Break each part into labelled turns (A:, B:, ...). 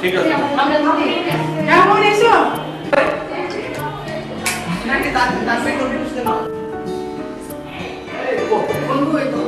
A: ঠিক আছে
B: কেমন এসো
C: নাকি তার পেট ওঠে বুঝতে না বলবো এই তো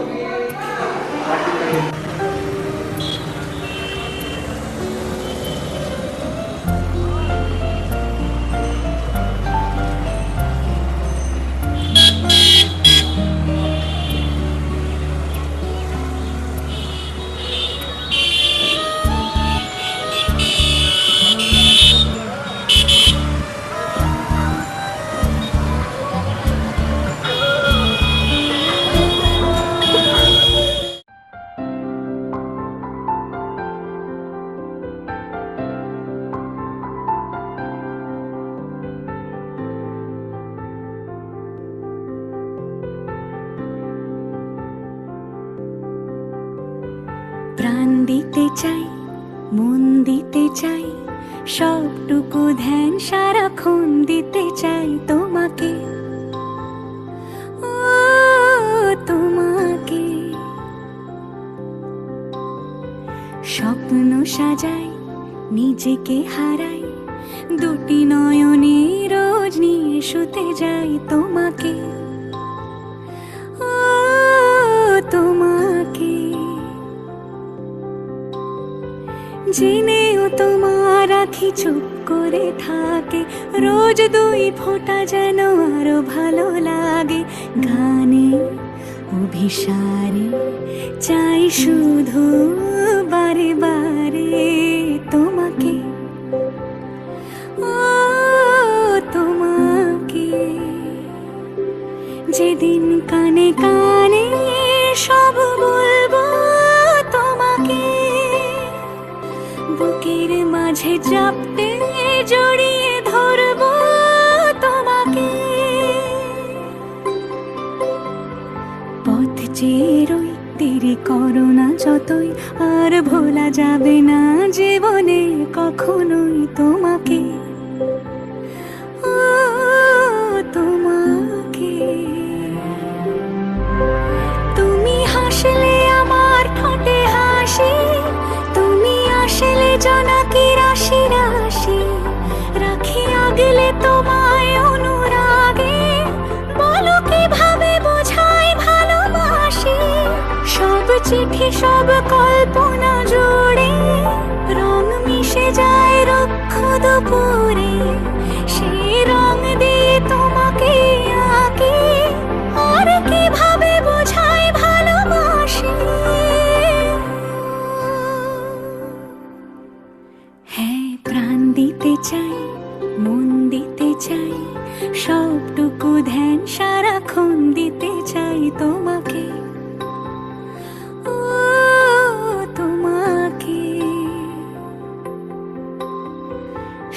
D: প্রাণ দিতে চাই, মন দিতে চাই, সবটুকু ধ্যান সারাক্ষণ দিতে চাই তোমাকে, ও তোমাকে। স্বপ্ন সাজাই, নিজেকে হারাই, দুটি নয়নে রোজ নিয়ে শুতে যাই তোমাকে, ও তোমাকে। জেনেও তোমার আখি চুপ করে থাকে, রোজ দুই ফোঁটা যেন আরো ভালো লাগে। গানে অভিসারে চাই শুধু বারে বারে তোমাকে, ও তোমাকে। যেদিন কানে কানে সব বলবো তোমাকে, বুকের মাঝে চাপতে জড়িয়ে ধরবো তোমাকে। পথ চেয়ে রই, দেরি করো না যতই, আর ভোলা যাবে না জীবনে কখনোই তোমাকে, ও তোমাকে। তুমি হাসলে আমার ঠোঁটে হাসি, তুমি আসলে জোনাকি রাশি রাশি, রাখি আগলে তোমায় অনুরাগে, বলো কিভাবে বোঝাই ভালোবাসি। সব চিঠি সব কল্পনা জুড়ে রং মিশে যায় রুক্ষ দুপুরে, সেই রং দিয়ে তোমাকে আঁকি, আর কিভাবে বোঝাই ভালোবাসি। হ্যাঁ, প্রাণ দিতে চাই, মন দিতে চাই, সবটুকু ধ্যান সারাক্ষণ দিতে চাই তোমাকে, ও তোমাকে।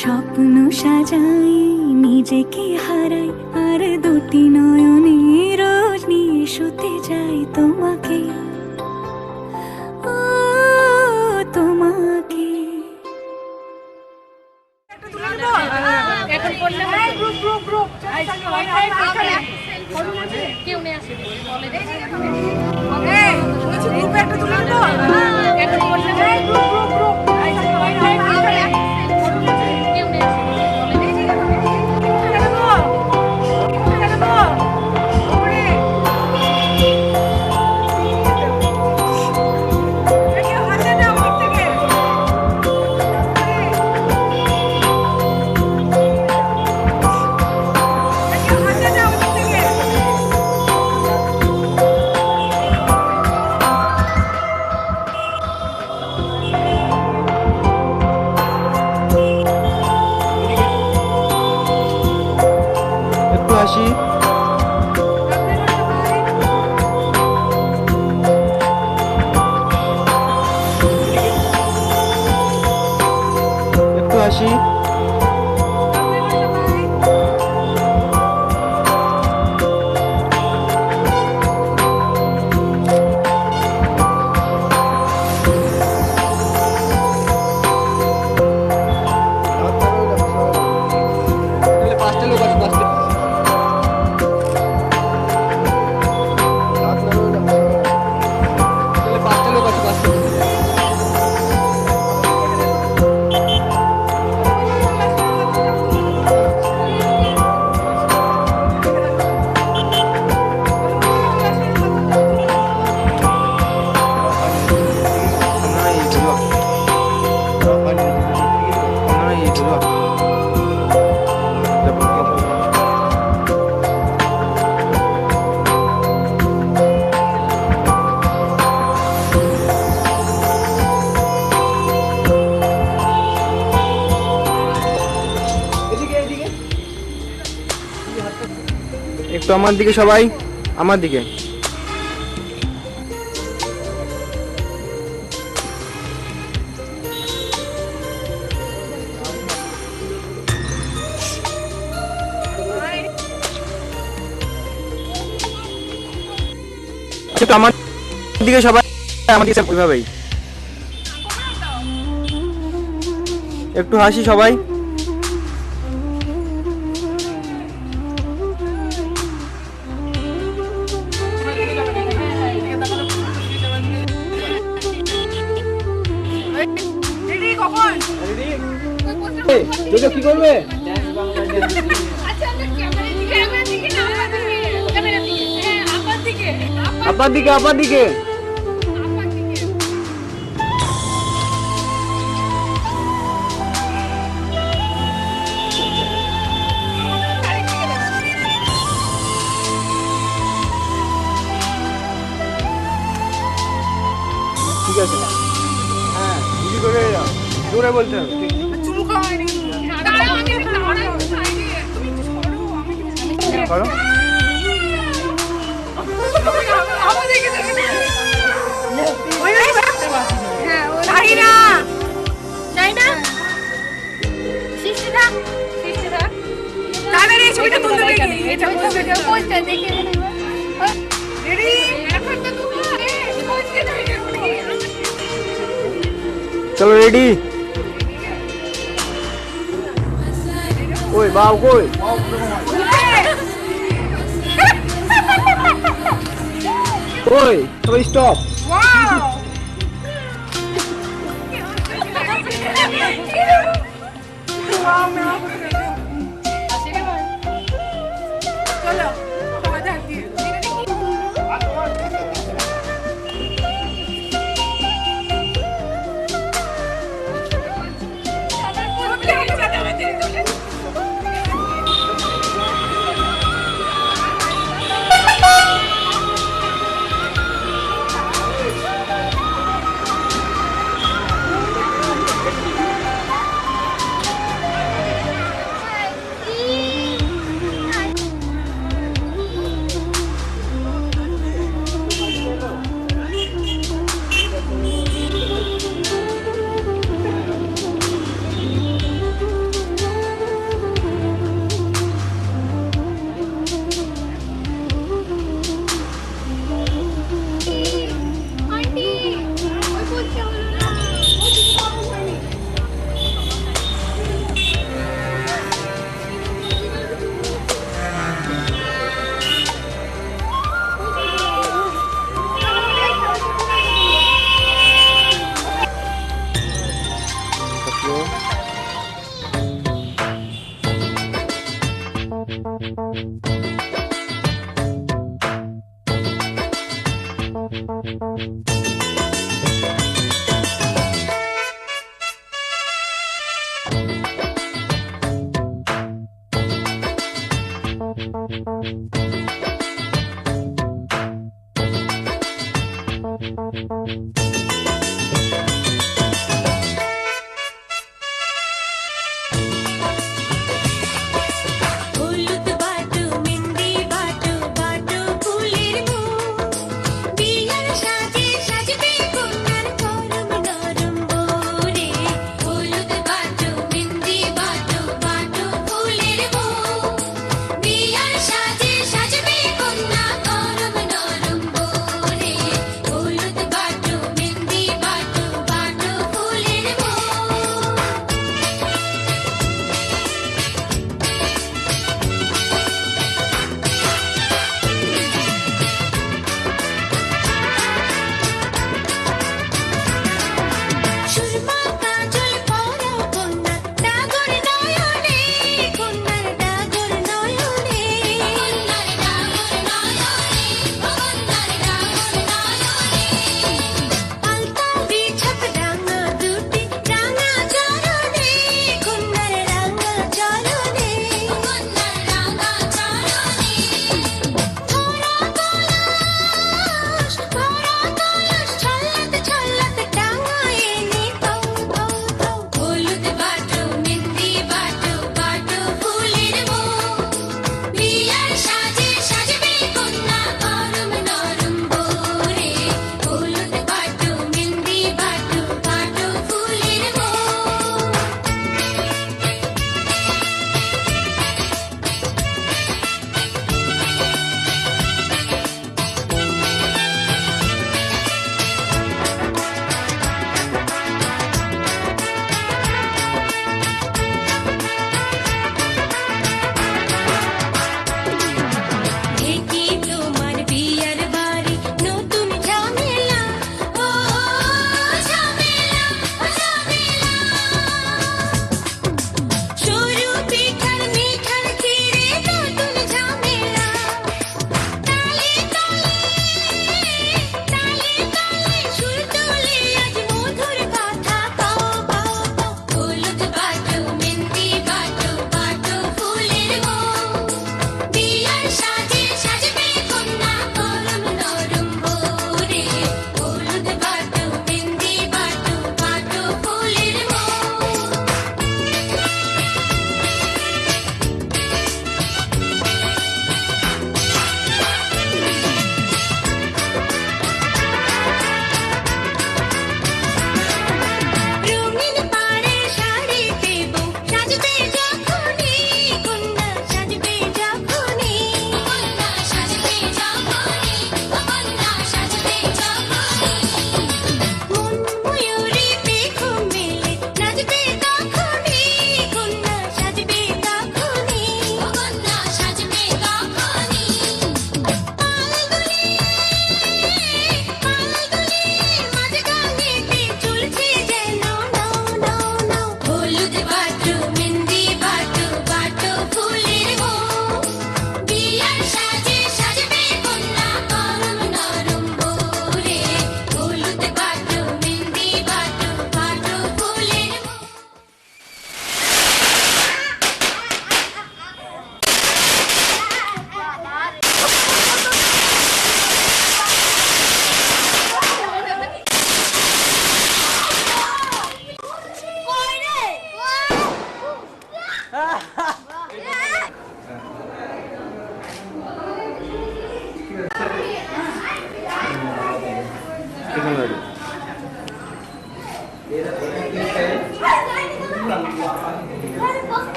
D: স্বপ্ন সাজাই, নিজেকে হারাই, আর দুটি নয়নে রোজ নিয়ে শুতে যাই তোমাকে, ও তোমাকে।
B: কেউ নেই আসে গ্রুপে একটা তুলে নেবো এখন বললে গ্রুপ কেউ নেই আসে
A: আসি। একটু আসি। একটু আমার দিকে সবাই, আমার দিকে। একটু আমার দিকে সবাই, আমার দিকে ওইভাবেই। একটু হাসি সবাই।
B: রেডি কখন?
A: কি করবে?
B: আচ্ছা আমরা ক্যামেরার দিকে না ক্যামেরার দিকে হ্যাঁ আপার দিকে
A: আপার দিকে, আপার দিকে।
B: আপার দিকে
A: ঠিক আছে, হ্যাঁ ইজি করে যাও, জোরে বলতে হবে।
B: চুমু খাওয়াই দাঁড়াও আমি দাঁড়াও সাইডে তুমি সরো আমি
A: করো।
B: আমার দিকে দেখে ওই হ্যাঁ ওই না যাই না শিশু থাক তাড়াতাড়ি এই ছবিটা তুলতে দেখি এটা পোস্টার দেখে রেডি এখন তো তুমি পোস্টার দেখে
A: চলো রেডি। কই বাউ কই? কই সবাই স্টপ।
B: ওয়াও চলো সবাই ধান দিয়ে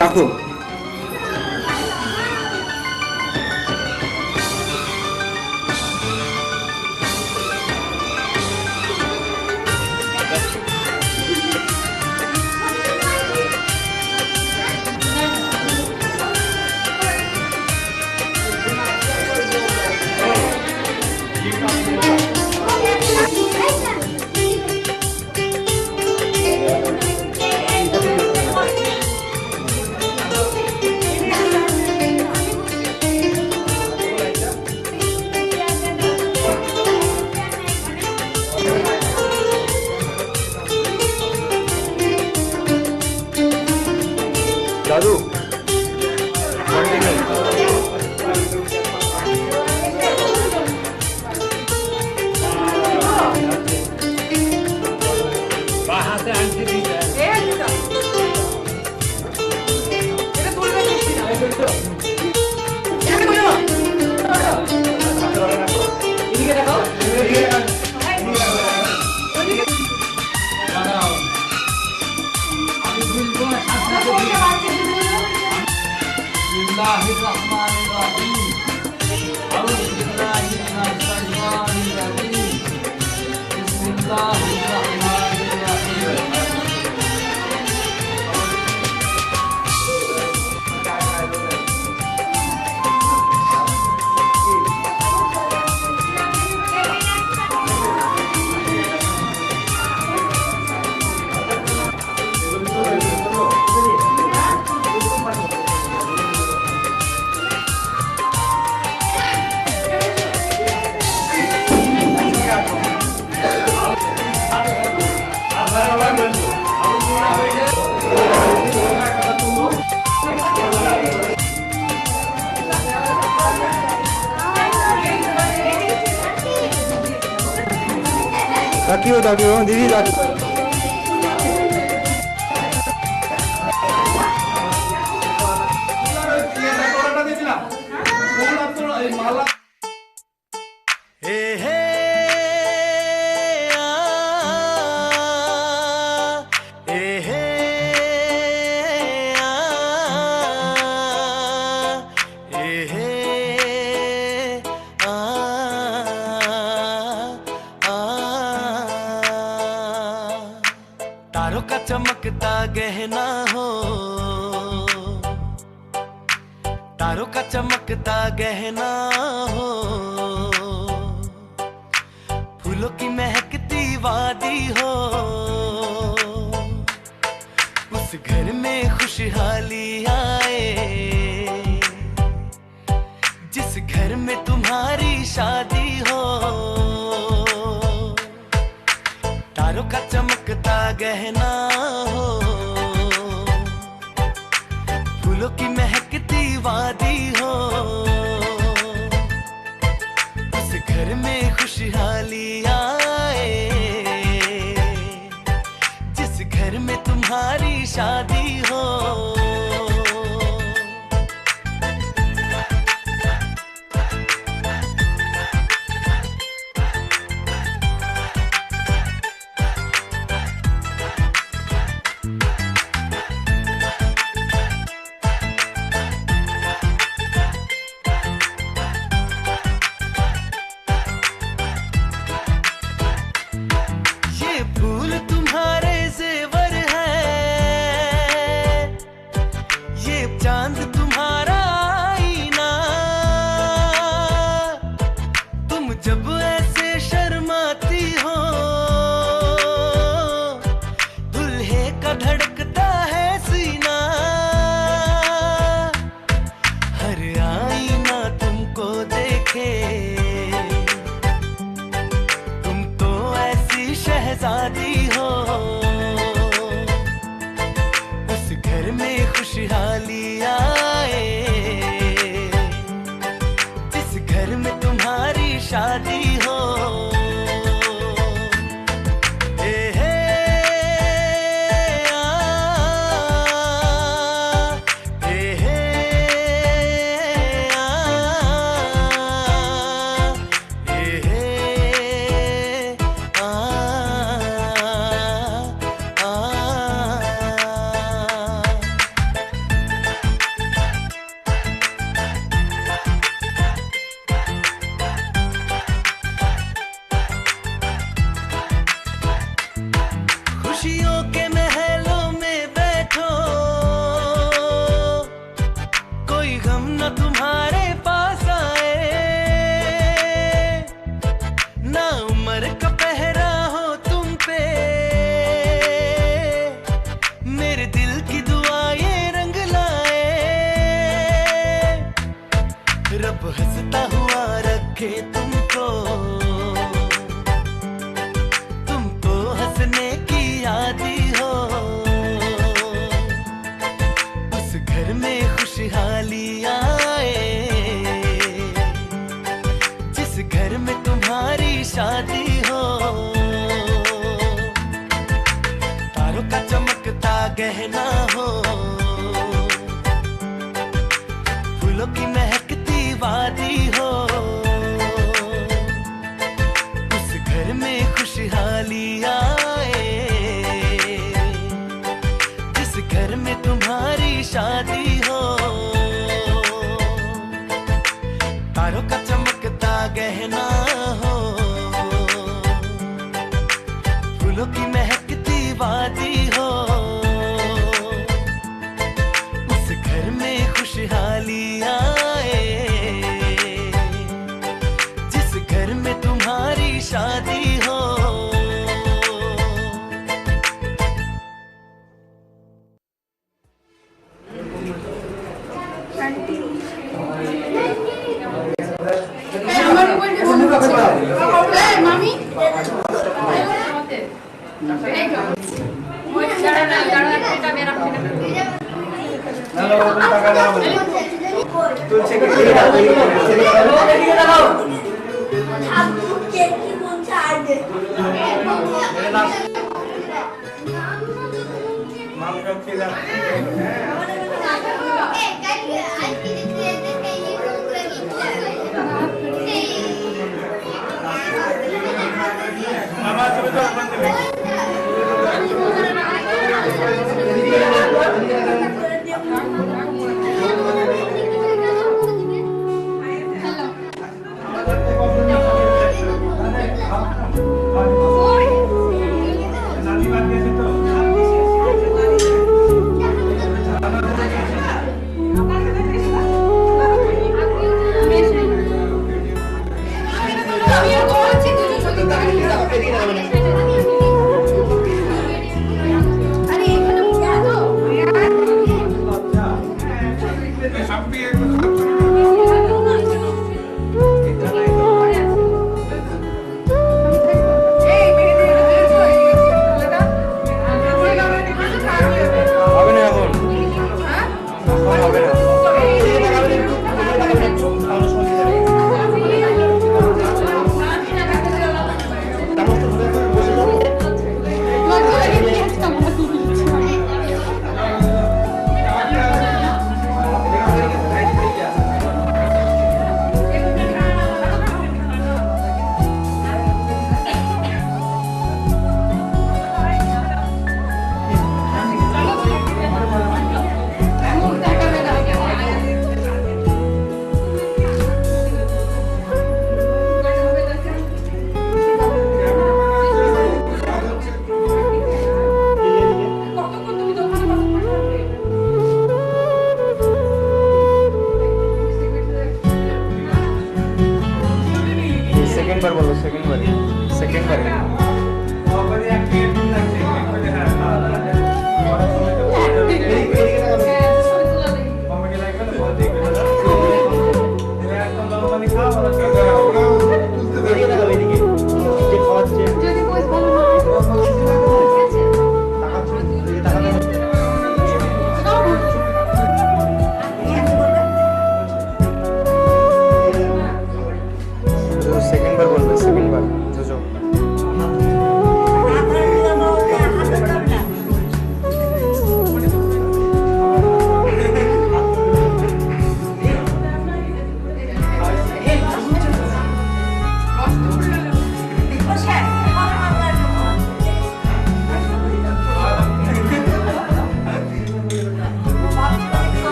A: রাখো। দাদু তাকিও তাকিও দিদি তাকিও।
E: तारों का चमकता गहना हो, तारों का चमकता गहना हो, फूलों की महकती वादी हो, उस घर में खुशहाली आए, जिस घर में तुम्हारी शादी हो। तारों का चमकता गहना हो, फूलों की महकती वादी हो, उस घर में खुशहाली आए, जिस घर में तुम्हारी शादी हो। फूल तुम्हारे जेवर है, ये चांद तुम्हारा आईना, तुम जब ऐसे शर्माती हो, दुल्हे का धड़कता है सीना, हर आईना तुमको देखे, शहजादी हो, उस घर में खुशहाली आए, जिस घर में तुम्हारी शादी हो। शादी हो, तारों का चमकता गहना हो, फूलों की महकती वादी हो, उस घर में खुशहाली आए जिस घर में तुम्हारी शादी हो।
B: মামি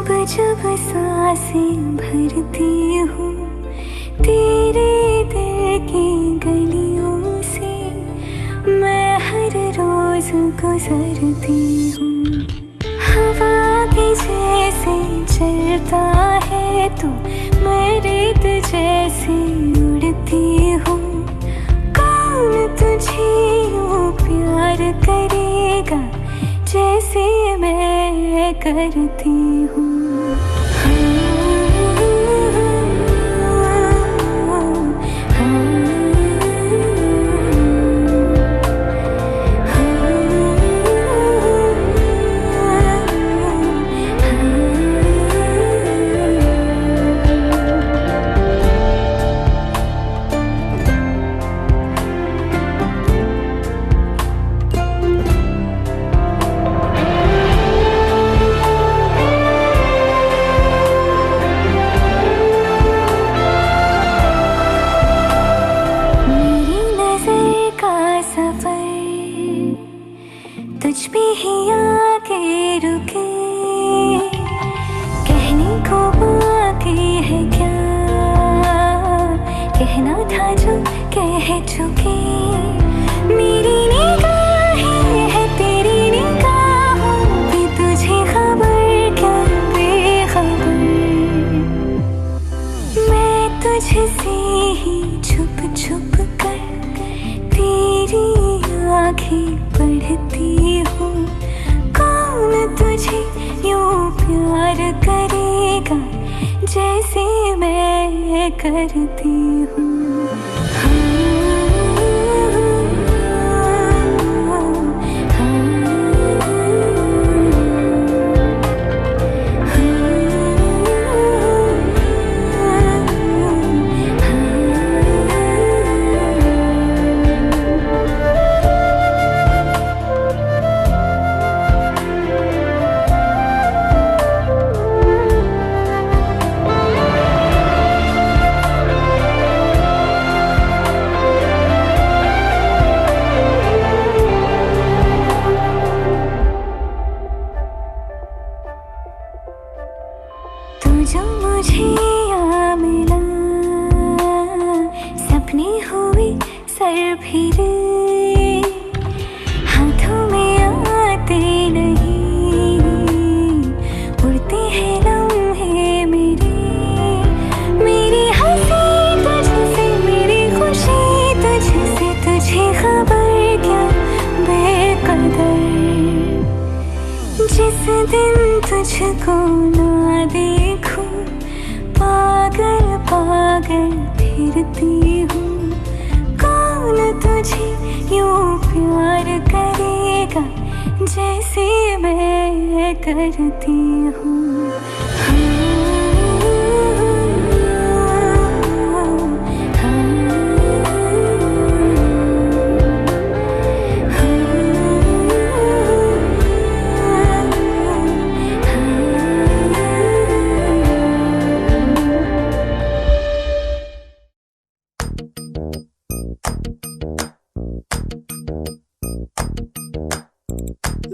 D: जब सांसें भरती हूँ तेरे दिल की गलियों से, मैं हर रोज गुजरती हूँ। हवा के जैसे चलता है तू, मैं रेत जैसे उड़ती हूँ। कौन तुझे यूँ प्यार करेगा जैसे मैं करती हूँ। तुझ पे ही आके रुके, कहने को बाकी है क्या, कहना था जो कह चुके। मेरी निगाहें है तेरी निगाहों पे, तुझे खबर क्या बेखबर। मैं तुझसे ही छुप छुप कर तेरी आँखें पढ़ती हूँ। कौन तुझे यूँ प्यार करेगा जैसे मैं करती हूँ। जो मुझे यहाँ मिला, सपने हुए सर फिरे, हाथों में आते नहीं, उड़ते हैं लम्हे मेरे। मेरी हंसी तुझसे, मेरी खुशी तुझसे, तुझे खबर क्या बेकदर। जिस दिन तुझको ना देखूं, पागल पागल फिरती हूँ। कौन तुझे यूँ प्यार करेगा जैसे मैं करती हूँ।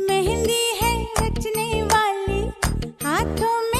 F: मेहंदी है रचने वाली, हाथों में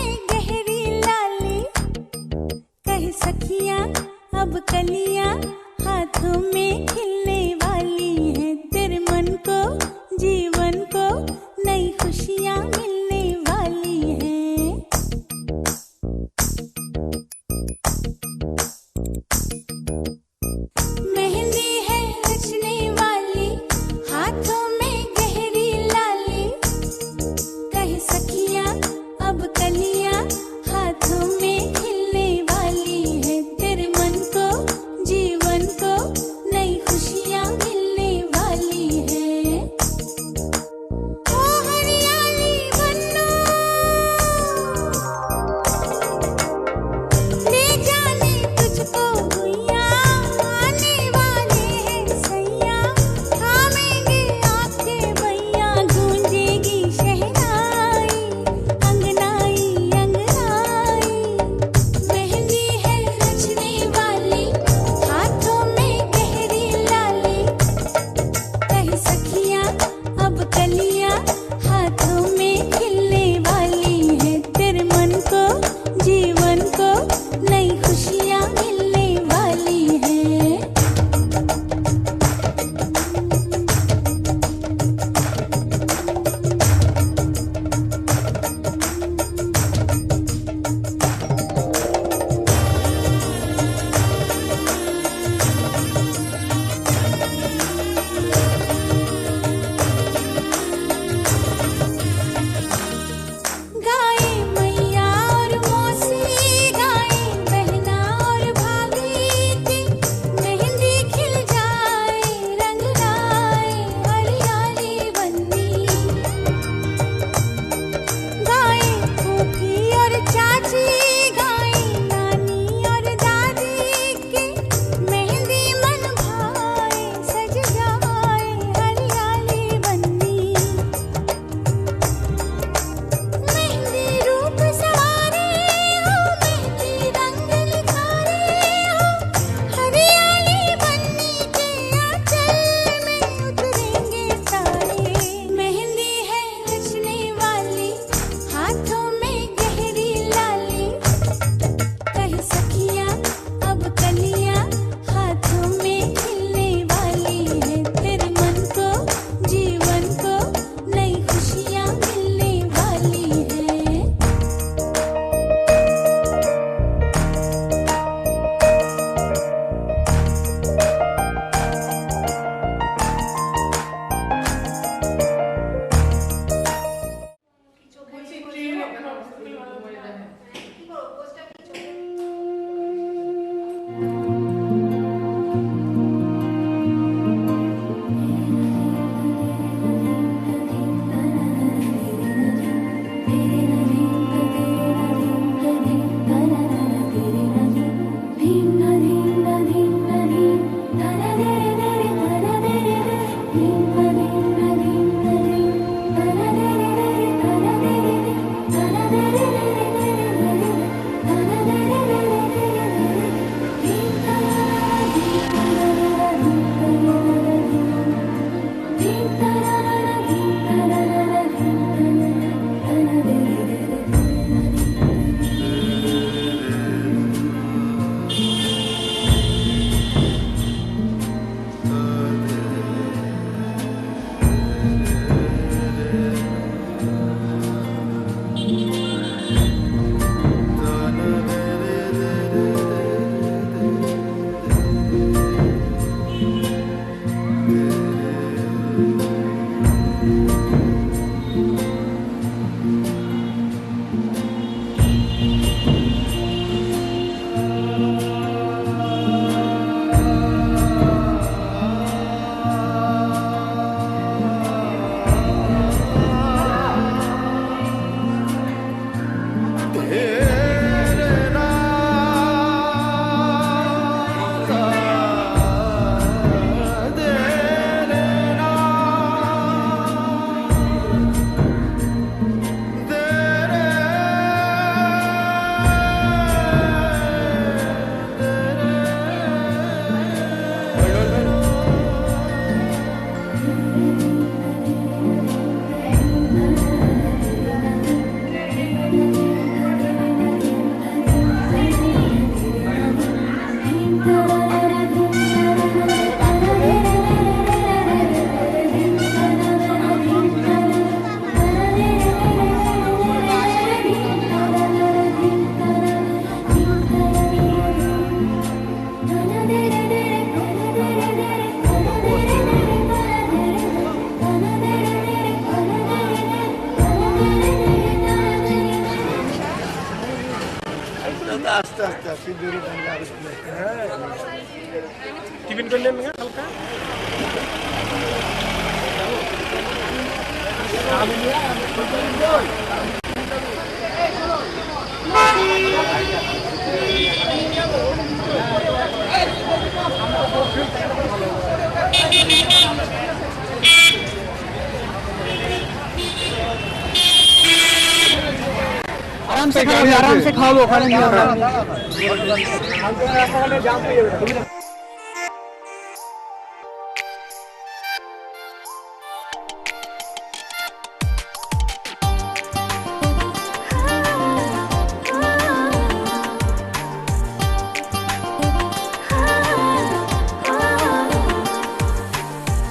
A: আস্তে আস্তে আস্তে দূরে টানলে আরো চলে আসবে। টিফিন করলেন না হালকা? आराम से खाओ ओखाনে নিও না রাস্তাঘাটে জ্যাম হয়ে যাবে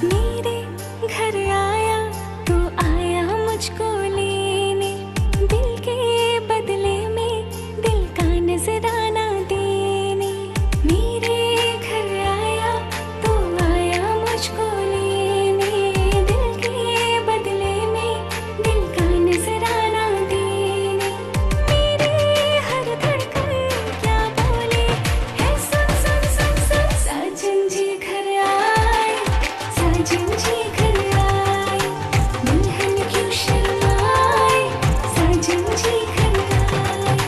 D: मेरे घर आया तो आया मुझको लेने दिल के बदले में दिल का नजराना देने मेरे घर आया तो आया मुझको लेने दिल के बदले में दिल का नजराना देने मेरे हर धड़कन क्या बोले है सुन सुन सुन सुन साजन जी घर आए साजन जी घर आए दुल्हन क्यों शर्माए साजन जी घर आए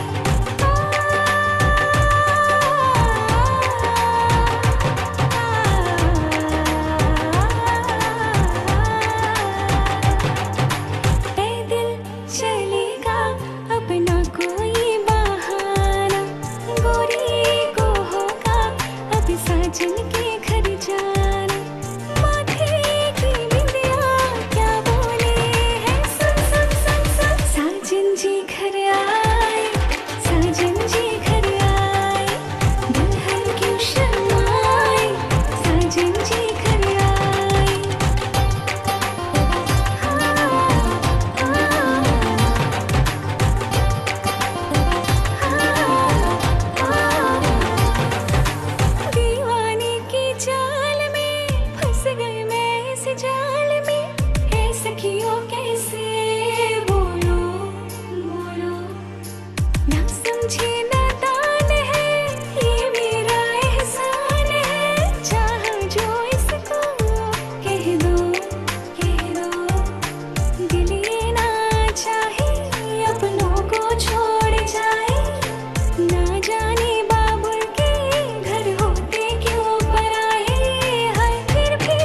D: दिल चलेगा अब ना कोई बहाना गोरी को होगा अब साजन के घर जाना माथे की बिंदिया क्या बोले है सुन सुन सुन सुन साजन जी घर आए साजन जी घर आए दुल्हन क्यों शर्माए साजन जी घर आए दीवाने की चाल में फंस गई मैं इस जाल में है सखियों कैसे बोलो बोलो ना समझे नादान है ये मेरा एहसान है चाहा जो इसको कह दो दिल ये ना चाहे अपनों को छोड़ जाए ना जाने बाबुल के घर होते क्यों पर आए है फिर भी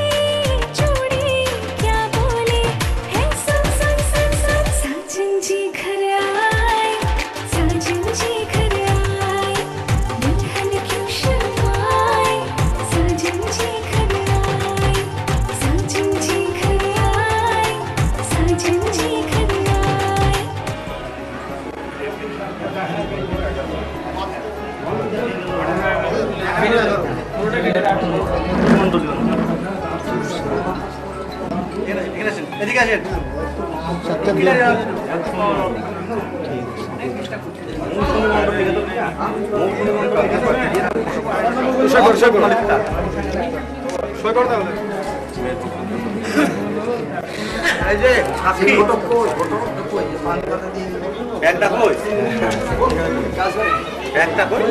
D: चूड़ी क्या बोले है सुन सुन सुन सुन साजन जी घर आए साजन जी घर आए दुल्हन क्यों शर्माए साजन जी घर आए साजन जी घर आए साजन जी घर आए
A: এদিকে আসেন একটা কই একটা কই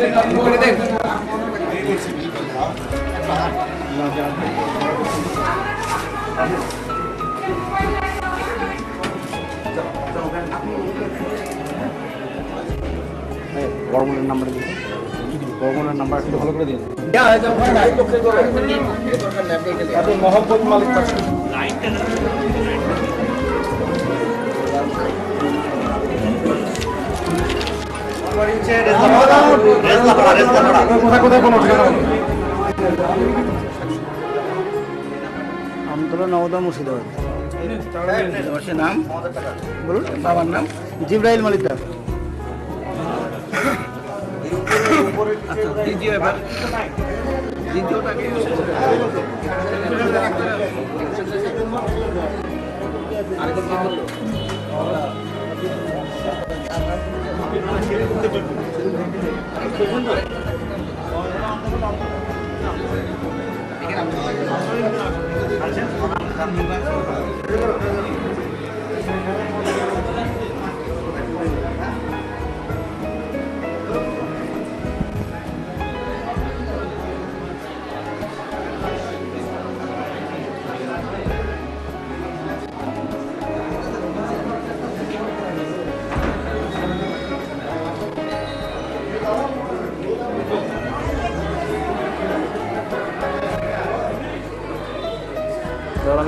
A: বড়মনের নাম্বার দিন বড়মনের নাম্বার একটু ভালো করে দিন মহব্বত মালিক আমতলা নওদা মুর্শিদাবাদ নাম বলুন বাবার নাম জিব্রাইল মালিকদার দ্বিতীয় এবার দ্বিতীয়টাকে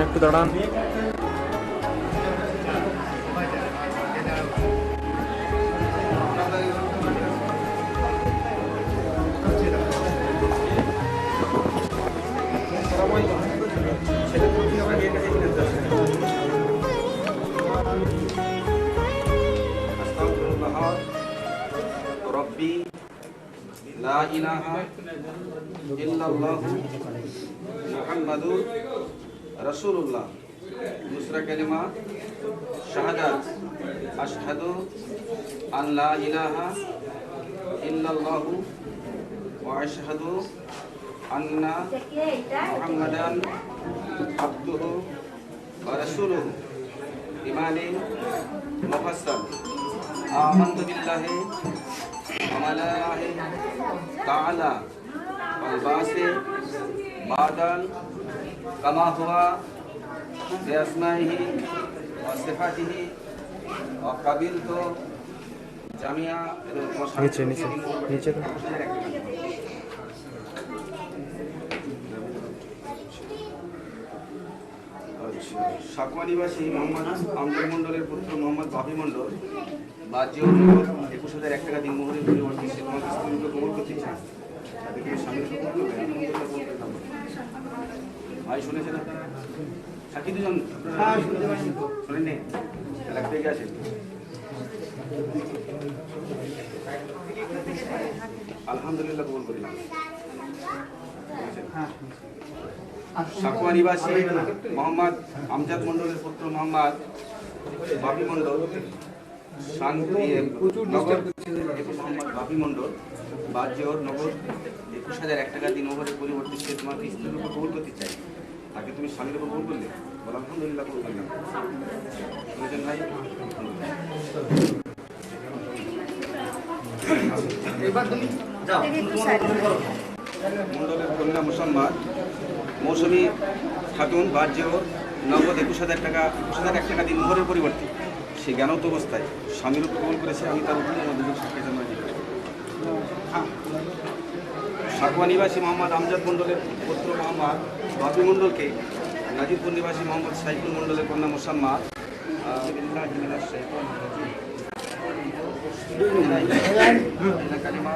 A: একটু দাঁড়ান।
F: রব্বি লা ইলাহা ইল্লাল্লাহু মুহাম্মাদুর রাসূলুল্লাহ। दूसरा कलिमा शहादत अशहदु अन ला इलाहा इल्लल्लाहु व अशहदु अन्ना मुहम्मदन अब्दुहु व रसूलुहु। ईमानी मुफस्सल आमन्तु बिल्लाहि व मलाइकातिहि ताआला वल बासी बादल कमा हुआ बेअस्माइहि व सिफातिहि व क़बिलतु जामिया
A: नीचे नीचे नीचे तो
F: সাকুয়া নিবাসী মোহাম্মদ আমজাদ মন্ডলের পুত্র মোহাম্মদ বাপি মন্ডল বাহ্য 21,001 টাকা দিন মোহরের পরিবর্তে সে তোমার স্ত্রীকে কবুল করতে চায়, তাদেরকে স্বামীর কবুল করবে। ভাই শুনেছেন আপনারা? সাক্ষী দুজন শোনেন নি? লাগতে গেছে আলহামদুলিল্লাহ কবুল করিলাম। সাকুয়া নিবাসী মোহাম্মদ আমজাদ মন্ডলের পুত্র মোহাম্মদ বাপি মন্ডল নগর মোহাম্মদ বাপি মন্ডল বাহ্যর নগদ 21,001 টাকা দিন ওভারের পরিবর্তে সে তোমার স্ত্রীর উপর কবুল করতে চাই, তাকে তুমি স্বামীর উপর কবুল করলে? বল আলহামদুলিল্লাহ কবুল করলাম। শুনেছেন ভাই? মন্ডলের কন্যা মুসম্মাদ মৌসুমী খাতুন বাহ্য নগদ 21,001 টাকা দিন মোহরের পরিবর্তে সে জ্ঞানত অবস্থায় স্বামীর উপর কবুল করেছে, আমি তার উপর দুজন সাক্ষী জানাই দিই। সাকুয়া নিবাসী মোহাম্মদ আমজাদ মন্ডলের পুত্র মোহাম্মদ বাপি মন্ডলকে নাজিরপুর নিবাসী মোহাম্মদ সাইফুল মন্ডলের কন্যা মুসাম্মাদ কালিমা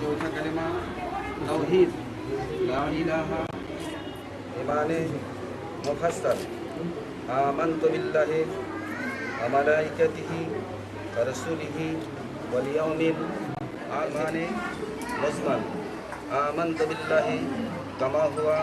F: चौथा कलिमा तौहीद ला इलाहा ईमाने मुफस्सल आमन्तु बिल्लाहि व मलाइकातिहि व रसूलिहि वल यौमिल आखिर मुज़मन आमन्तु बिल्लाहि कमा हुआ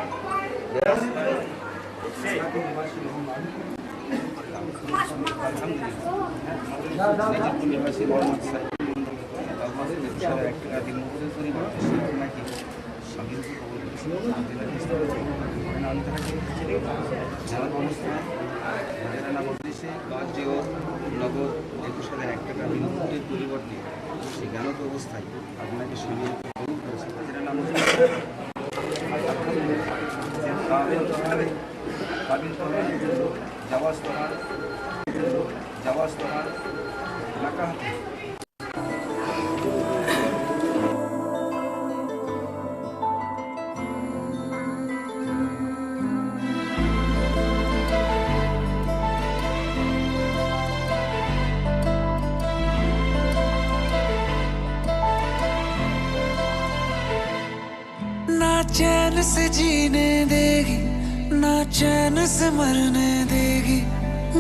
F: নগদ 21,001 টাকা বিনিয়োগের পরিবর্তে সে জ্ঞানত অবস্থায় আপনাকে স্বামী কবুল করেছে, তাদের নাম जवाज তোমার এলাকা
E: ना चैन से जीने देगी, ना चैन से मरने देगी,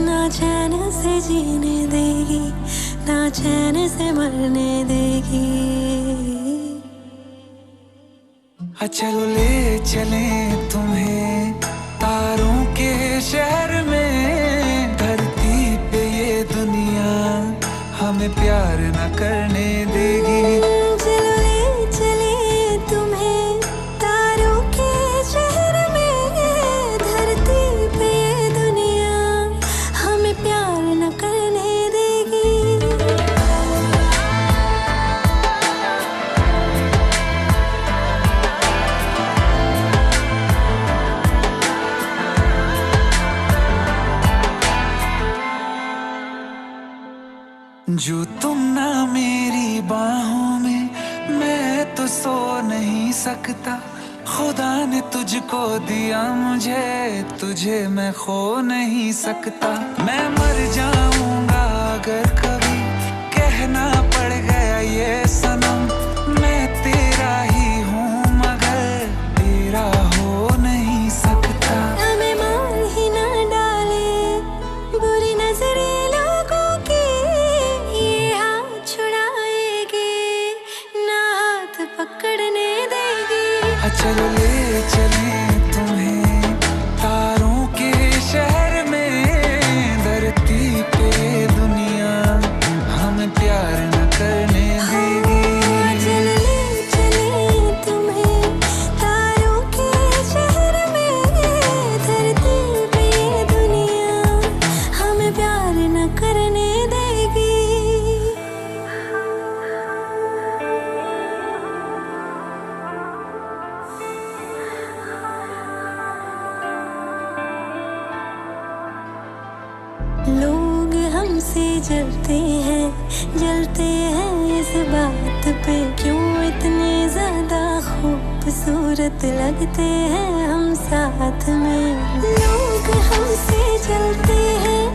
D: ना चैन से जीने देगी, ना चैन से मरने देगी।
E: चलो ले चले तुम्हें तारों के शहर में, धरती पे ये दुनिया हमें प्यार न करने देगी।
D: चलो ले चले तुम्हें तारों के शहर में, धरती पे ये दुनिया हमें प्यार न करने देगी।
E: जो तुम ना मेरी बाहों में, मैं तो सो नहीं सकता। खुदा ने तुझको दिया मुझे, तुझे मैं खो नहीं सकता। मैं मर जाऊंगा अगर कभी कहना पड़ गया ये सनम, मैं तेरा ही हूँ मगर तेरा हो नहीं सकता।
D: हमें मार ही ना डाले बुरी नजरे लोगों की, ये हाथ छुड़ाएगी ना हाथ पकड़ने देगी।
E: चलो ले चले तुम्हें तारों के शहर में, धरती पे दुनिया हमें प्यार न करने देगी।
D: चल ले चले तुम्हें तारों के शहर में, धरती पे दुनिया हमें प्यार न करने देगी। लोग हमसे जलते हैं इस बात पे, क्यों इतने ज्यादा खूबसूरत लगते हैं हम साथ में। लोग हमसे जलते हैं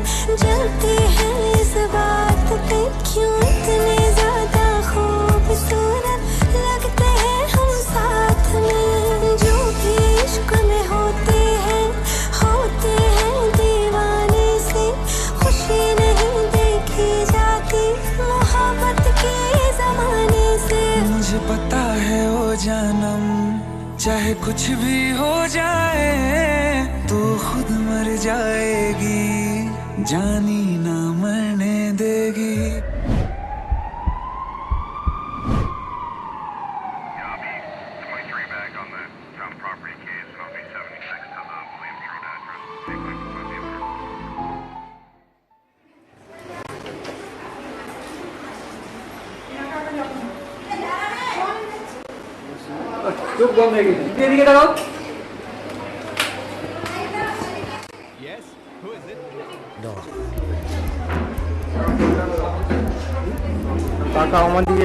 D: इस बात पे, क्यों इतने ज्यादा खूबसूरत लगते हैं हम साथ में। जो भी इश्क में होते हैं दीवाने से, खुशी नहीं देखी जाती मोहब्बत के जमाने से।
E: मुझे पता है ओ जानम, चाहे कुछ भी हो जाए तू खुद मर जाएगी, जानी ना मरने देगी।
A: চোখ বন্ধ হয়ে গেছে, এদিকে দাঁড়াও। কাকা আমার দিকে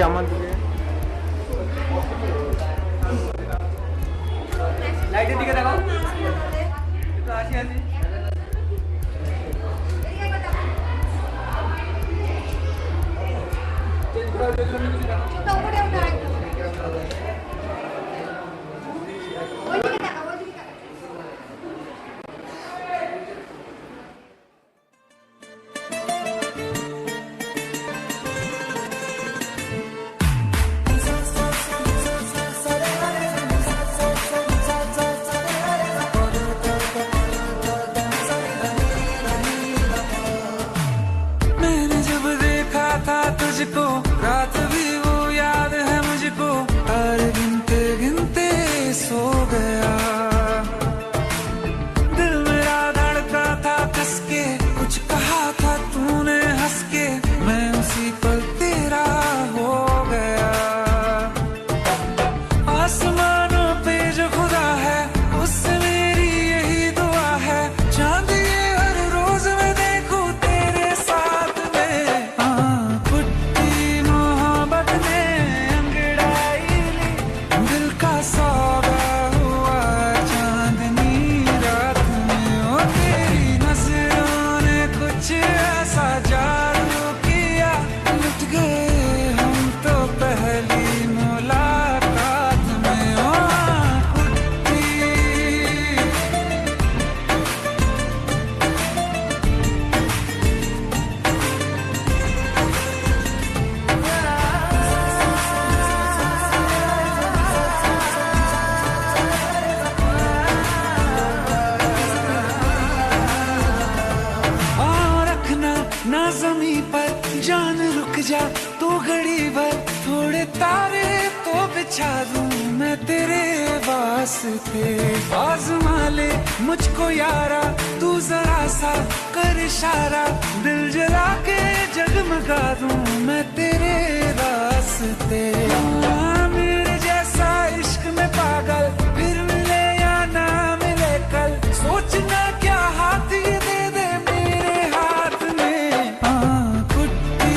A: লাইটের দিকে দেখাও, একটু হাসি হাসি।
E: तुझको रात भी वो याद है मुझको, तारे गिनते गिनते सो गया। दिल मेरा धड़का था कसके, कुछ कहा था तूने हंस के, मैं उसी पल तेरा हो गया। आसमानों पे जो खुदा है उससे मेरी यही दुआ है, चांद ये हर रोज मैं देखूं तेरे साथ में। सौदा हुआ चांदनी रात में, ओ तेरी नजरों ने कुछ ऐसा जादू किया, लुट गए हम तो पहली मुलाकात में। ओ कुट्टी ना ज़मीं पर जान रुक जा तो घड़ी भर, थोड़े तारे तो बिछा दूं मैं तेरे वास्ते। आज़मा ले मुझको यारा तू जरा सा कर इशारा, दिल जला के जगमगा दूं मैं तेरे रास्ते। मेरे जैसा इश्क में पागल फिर मिले या ना मिले कल, सोचना क्या हाथ ये दे दे मेरे हाथ में। कुट्टी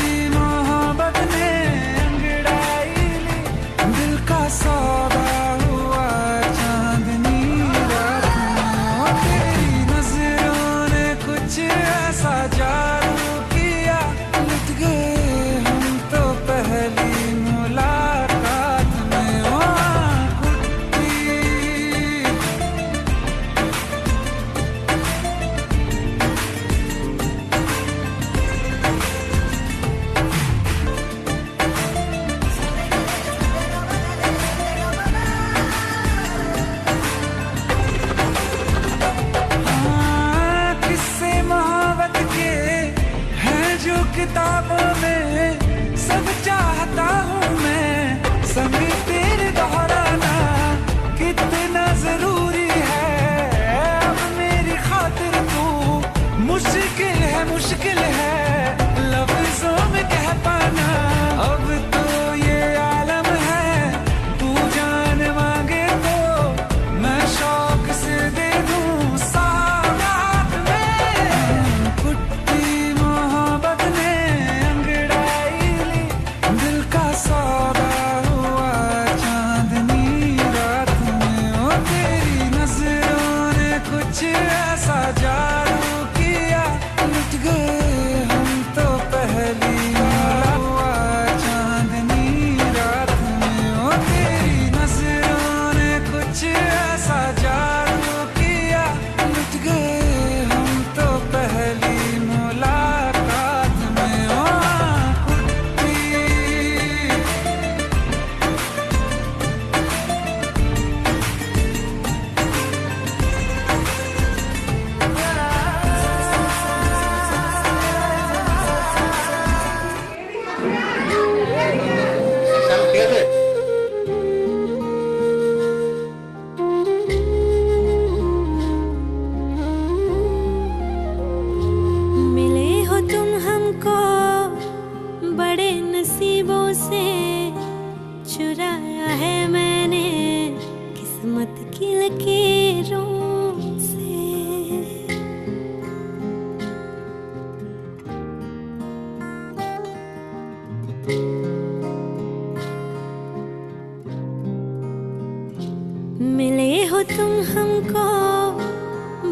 D: मिले हो तुम हमको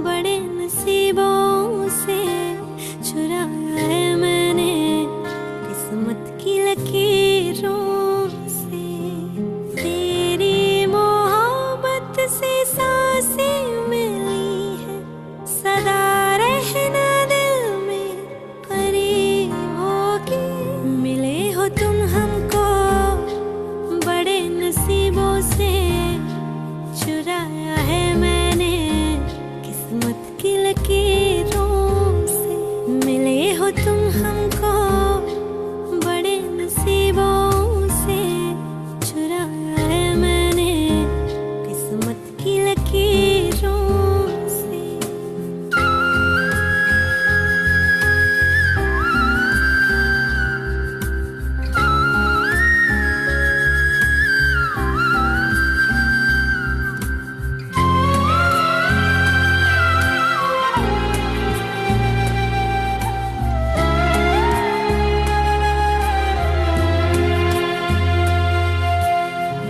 D: बड़े नसीबों से, चुराया है मैंने किस्मत की लकीरों से। तेरी मोहब्बत से सांसें मिली है, सदा रहना दिल में करीब होगी। मिले हो तुम हमको बड़े नसीबों से, चुराया है मैंने किस्मत की लकीरों से। मिले हो तुम हमको बड़े नसीबों से, चुराया है मैंने किस्मत की लकीरों से।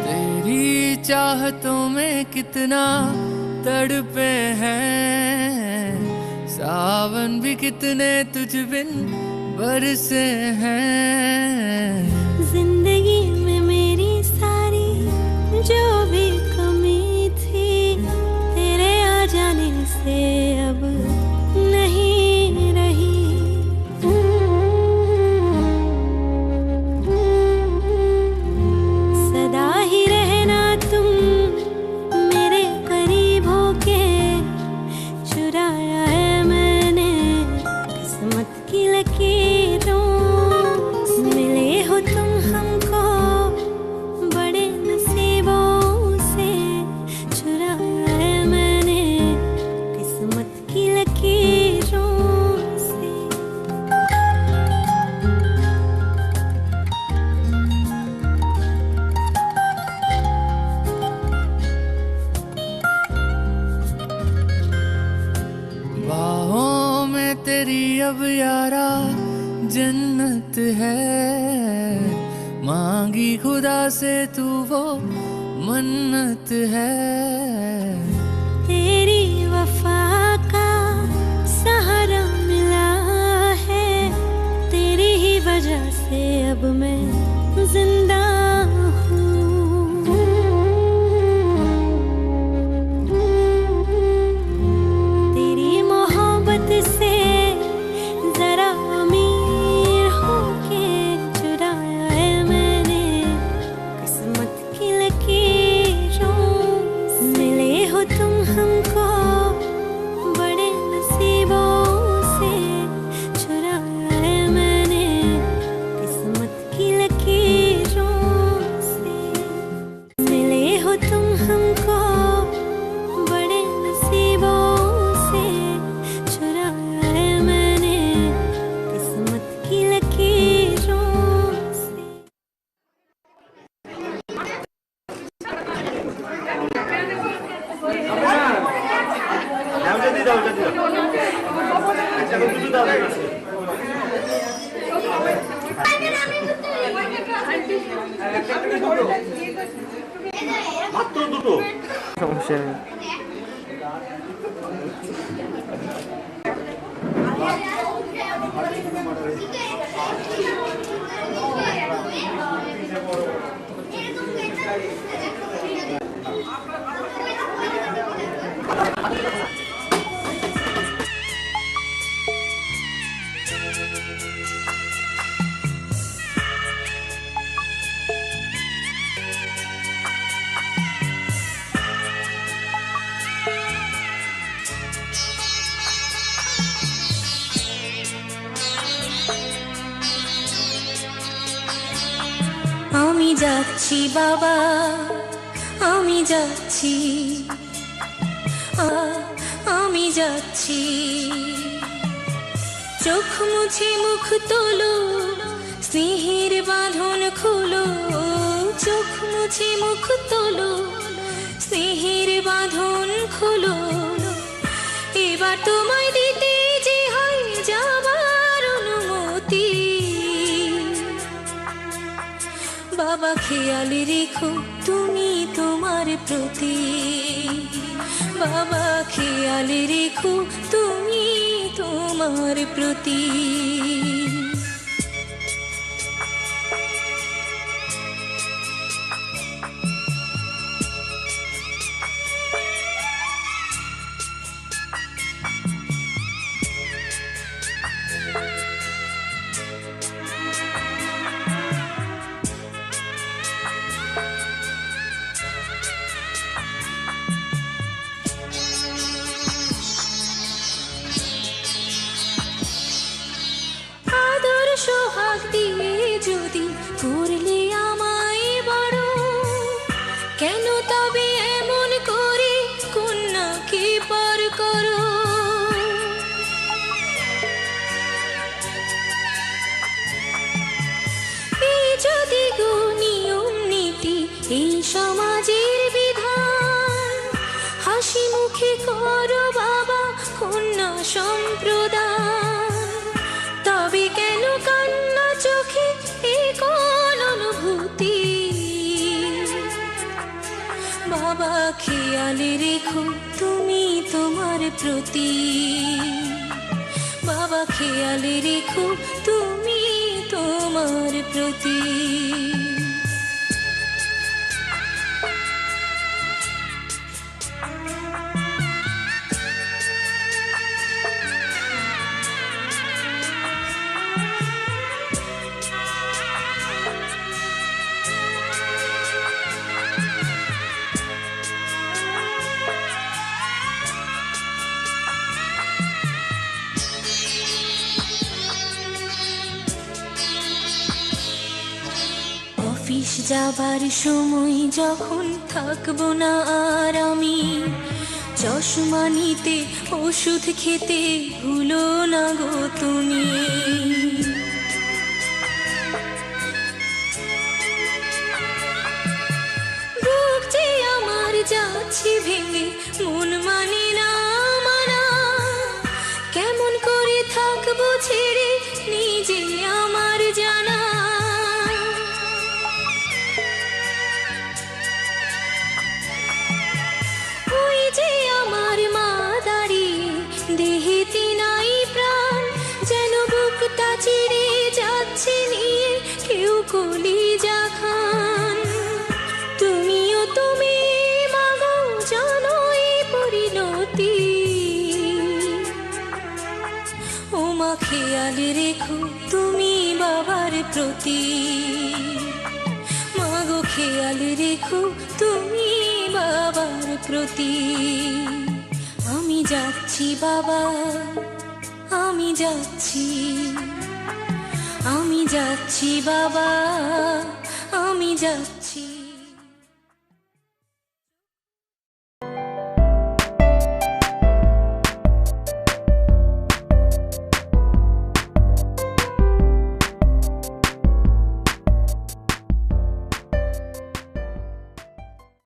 E: तेरी चाहतों में कितना तड़पे हैं, सावन भी कितने तुझ बिन बरसे हैं।
D: जिंदगी में मेरी सारी जो भी कमी थी, तेरे आ जाने से अब नहीं रही। सदा ही रहना तुम मेरे करीब होके, चुराया है मैंने किस्मत की लकीरों से। मिले हो तुम हमको बड़े नसीबों से, चुराया है मैंने किस्मत की लकीरों से।
E: बाहों में तेरी अब यारा जन्नत है, मांगी खुदा से तू वो मन्नत है।
D: तेरी वफा का सहारा मिला है, तेरी ही वजह से अब मैं जिंदा हूँ। तेरी मोहब्बत से जरा अमीर होके, चुराया है मैंने किस्मत की लकीरों से। मिले हो तुम हमको बड़े नसीबों से, चुराया है मैंने किस्मत की लकीरों से। मिले हो तुम हमको बड़े नसीबों से, चुराया है मैंने किस्मत की लकीरों से।
A: ওটা দিয়ে দাও, ওটা দিয়ে দাও। আচ্ছা, দুটো দাও। মাত্র দুটো। সমস্যা নেই।
D: আমি যাচ্ছি বাবা, আমি যাচ্ছি, আমি যাচ্ছি। চোখ মুছে মুখ তোলো, স্নেহের বাঁধন খুলো। চোখ মুছে মুখ তোলো, স্নেহের বাঁধন খুলো। এবার তোমায় দিতে যে হয় যাবার অনুমতি। বাবা খেয়াল রেখো তুমি তোমার প্রতি। বাবা খেয়াল রেখো তুমি তোমার প্রতি। আদর সোহাগ দিয়ে যদি করলে আমায় বড়, কেন তবে এমন করে কন্যাকে পর করো? এই যদি গো নিয়ম নীতি এই সমাজের বিধান, হাসি মুখে করো বাবা কন্যা সম্প্রদান, তবে কেন কান্না চোখে এই কোন অনুভূতি? বাবা খেয়াল রেখো তুমি তোমার প্রতি। বাবা খেয়াল রেখো তুমি তোমার প্রতি। অফিস যাবার সময় যখন থাকবো না আর আমি, চশমা নিতে ওষুধ খেতে ভুলো না গো তুমি। বুক যে আমার যাচ্ছে ভেঙে, মন মানে না মানা, কেমন করে থাকবো ছেড়ে নিজে আমার জানা। ওই যে আমার মা দাঁড়িয়ে দেহেতে নাই প্রাণ, যেন বুকটা চিরে যাচ্ছে নিয়ে কেউ কলিজা খান। তুমিও তুমি মাগো জানো এই পরিণতি। ও মা খেয়াল রেখো তুমি বাবার প্রতি। মাগো খেয়াল রেখো তুমি বাবার প্রতি। আমি যাচ্ছি বাবা, আমি যাচ্ছি, আমি যাচ্ছি বাবা, আমি যাচ্ছি।